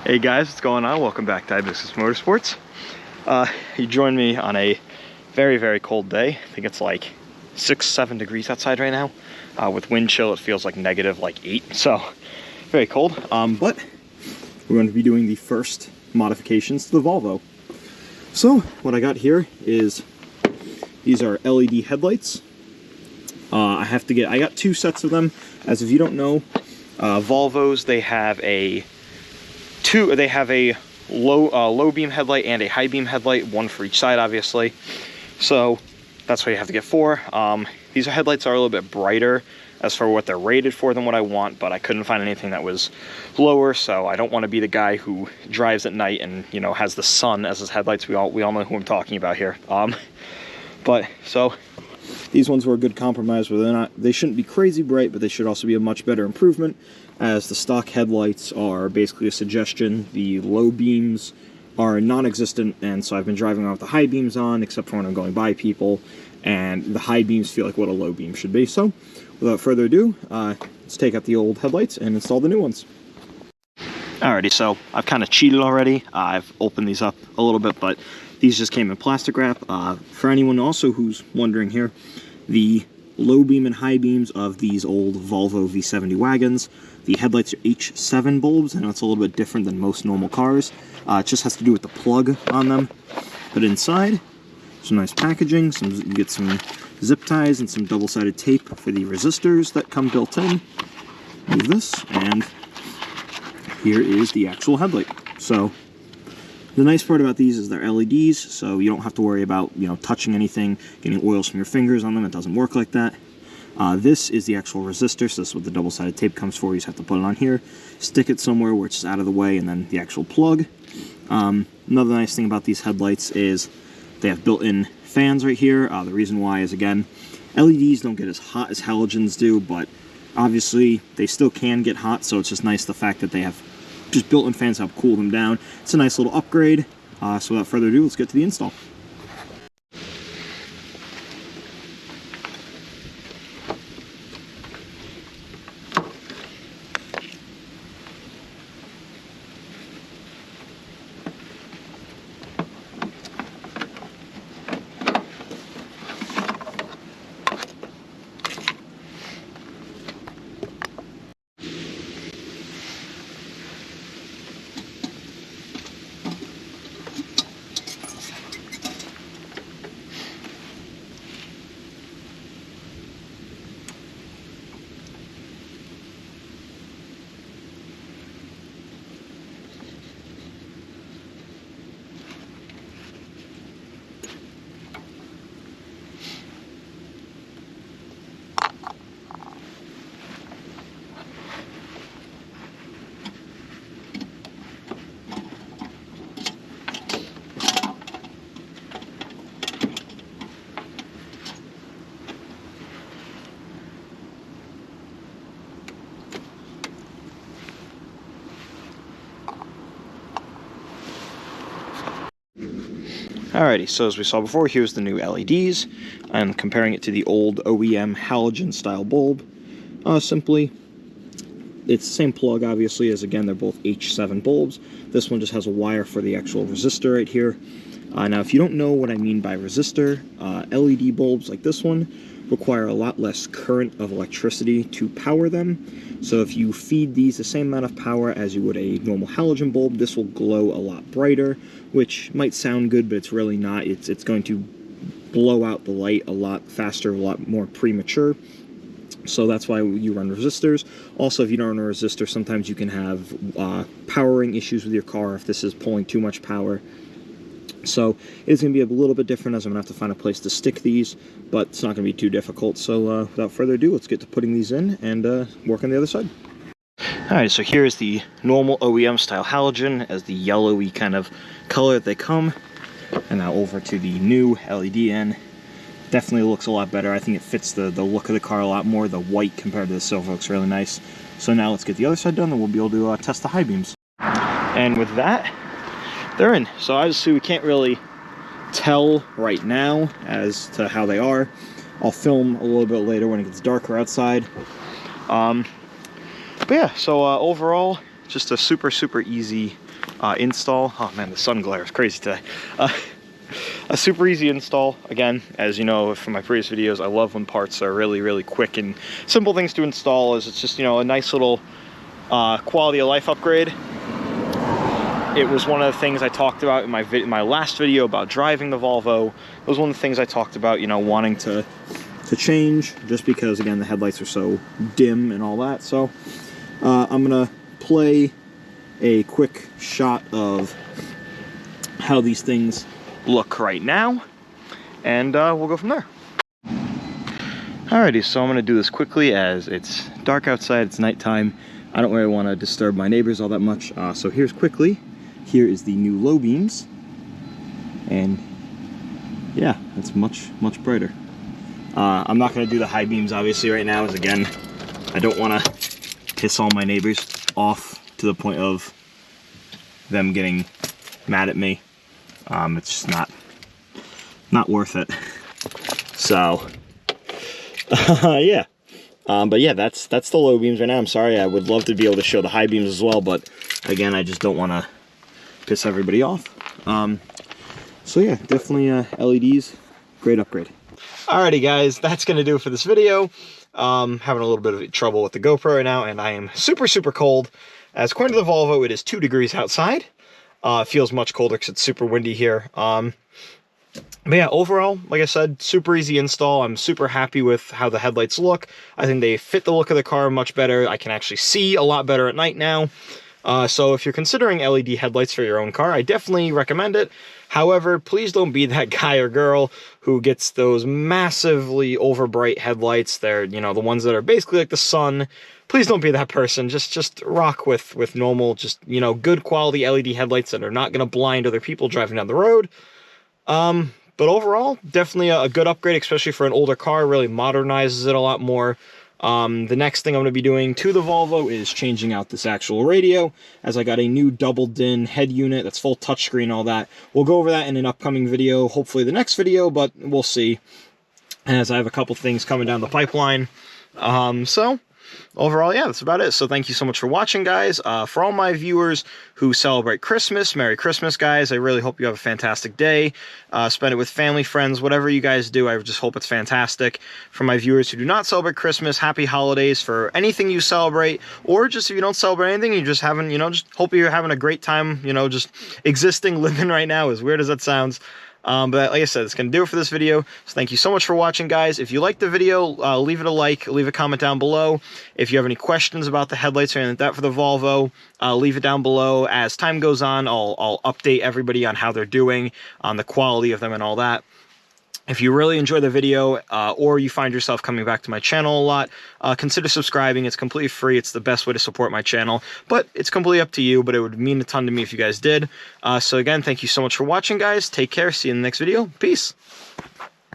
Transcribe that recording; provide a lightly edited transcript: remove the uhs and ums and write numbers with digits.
Hey guys, what's going on? Welcome back to Hibiscus Motorsports. You joined me on a very, very cold day. I think it's like 6-7 degrees outside right now. With wind chill, it feels like negative like 8, so very cold. But we're going to be doing the first modifications to the Volvo. So what I got here is these are LED headlights. I got 2 sets of them. As if you don't know, Volvos, they have a low beam headlight and a high beam headlight, one for each side, obviously. So that's why you have to get 4. These headlights are a little bit brighter as for what they're rated for than what I want, but I couldn't find anything that was lower, so I don't want to be the guy who drives at night and, you know, has the sun as his headlights. We all know who I'm talking about here. But so these ones were a good compromise, where they shouldn't be crazy bright, but they should also be a much better improvement, as the stock headlights are basically a suggestion. The low beams are non-existent, and so I've been driving around with the high beams on, except for when I'm going by people, and the high beams feel like what a low beam should be. So without further ado, let's take out the old headlights and install the new ones. Alrighty, so I've kind of cheated already. I've opened these up a little bit, but these just came in plastic wrap. For anyone also who's wondering here, the low beam and high beams of these old Volvo V70 wagons, the headlights are H7 bulbs. I know it's a little bit different than most normal cars. It just has to do with the plug on them. But inside, some nice packaging. You get some zip ties and some double-sided tape for the resistors that come built in. Move this, and here is the actual headlight. So the nice part about these is they're LEDs, so you don't have to worry about, you know, touching anything, getting oils from your fingers on them. It doesn't work like that. This is the actual resistor, so this is what the double-sided tape comes for. You just have to put it on here, stick it somewhere where it's out of the way, and then the actual plug. Another nice thing about these headlights is they have built-in fans right here. The reason why is, again, LEDs don't get as hot as halogens do, but obviously they still can get hot, so it's just nice the fact that they have just built-in fans to help cool them down. It's a nice little upgrade. So without further ado, let's get to the install. Alrighty, so as we saw before, here's the new LEDs. I'm comparing it to the old OEM halogen style bulb. Simply, it's the same plug, obviously, as again, they're both H7 bulbs. This one just has a wire for the actual resistor right here. Now, if you don't know what I mean by resistor, LED bulbs like this one require a lot less current of electricity to power them. So if you feed these the same amount of power as you would a normal halogen bulb, this will glow a lot brighter, which might sound good, but it's really not. It's going to blow out the light a lot faster, a lot more premature. So that's why you run resistors. Also, if you don't run a resistor, sometimes you can have powering issues with your car if this is pulling too much power. So it's going to be a little bit different, as I'm going to have to find a place to stick these, but it's not going to be too difficult. So without further ado, let's get to putting these in and work on the other side. Alright, so here's the normal OEM style halogen as the yellowy kind of color that they come. And now over to the new LED end. Definitely looks a lot better. I think it fits the look of the car a lot more. The white compared to the silver looks really nice. So now let's get the other side done, and we'll be able to test the high beams. And with that, they're in. So obviously we can't really tell right now as to how they are. I'll film a little bit later when it gets darker outside. But yeah, so overall, just a super easy install. Oh man, the sun glare is crazy today. A super easy install. Again, as you know from my previous videos, I love when parts are really quick and simple things to install. As it's just, you know, a nice little quality of life upgrade. It was one of the things I talked about in my last video about driving the Volvo. It was one of the things I talked about, you know, wanting to change, just because again the headlights are so dim and all that. So I'm gonna play a quick shot of how these things look right now, and we'll go from there. Alrighty, so I'm gonna do this quickly as it's dark outside, it's nighttime. I don't really want to disturb my neighbors all that much, so here is the new low beams, and yeah, it's much brighter. I'm not going to do the high beams obviously right now, as again, I don't want to piss all my neighbors off to the point of them getting mad at me. It's just not worth it. So yeah, but yeah, that's the low beams right now. I'm sorry, I would love to be able to show the high beams as well, but again, I just don't want to piss everybody off. So yeah, definitely LEDs, great upgrade. Alrighty guys, that's gonna do it for this video. Having a little bit of trouble with the GoPro right now, and I am super cold. As according to the Volvo, it is 2 degrees outside. It feels much colder because it's super windy here. But yeah, overall, like I said, super easy install. I'm super happy with how the headlights look. I think they fit the look of the car much better. I can actually see a lot better at night now. So if you're considering LED headlights for your own car, I definitely recommend it. However, please don't be that guy or girl who gets those massively overbright headlights. They're, you know, the ones that are basically like the sun. Please don't be that person. Just rock with normal, just, you know, good quality LED headlights that are not going to blind other people driving down the road. But overall, definitely a good upgrade, especially for an older car. Really modernizes it a lot more. The next thing I'm going to be doing to the Volvo is changing out this actual radio, as I got a new double DIN head unit that's full touchscreen, all that. We'll go over that in an upcoming video, hopefully the next video, but we'll see, as I have a couple things coming down the pipeline. So overall, yeah, that's about it. So thank you so much for watching, guys. For all my viewers who celebrate Christmas, Merry Christmas, guys. I really hope you have a fantastic day. Spend it with family, friends, whatever you guys do. I just hope it's fantastic. For my viewers who do not celebrate Christmas, happy holidays for anything you celebrate, or just if you don't celebrate anything, you just haven't, you know, just hope you're having a great time, you know, just existing, living right now, as weird as that sounds. But like I said, it's going to do it for this video. So thank you so much for watching, guys. If you liked the video, leave it a like, leave a comment down below. If you have any questions about the headlights or anything like that for the Volvo, leave it down below. As time goes on, I'll update everybody on how they're doing, on the quality of them and all that. If you really enjoy the video, or you find yourself coming back to my channel a lot, consider subscribing. It's completely free. It's the best way to support my channel, but it's completely up to you, but it would mean a ton to me if you guys did. So again, thank you so much for watching, guys. Take care. See you in the next video. Peace.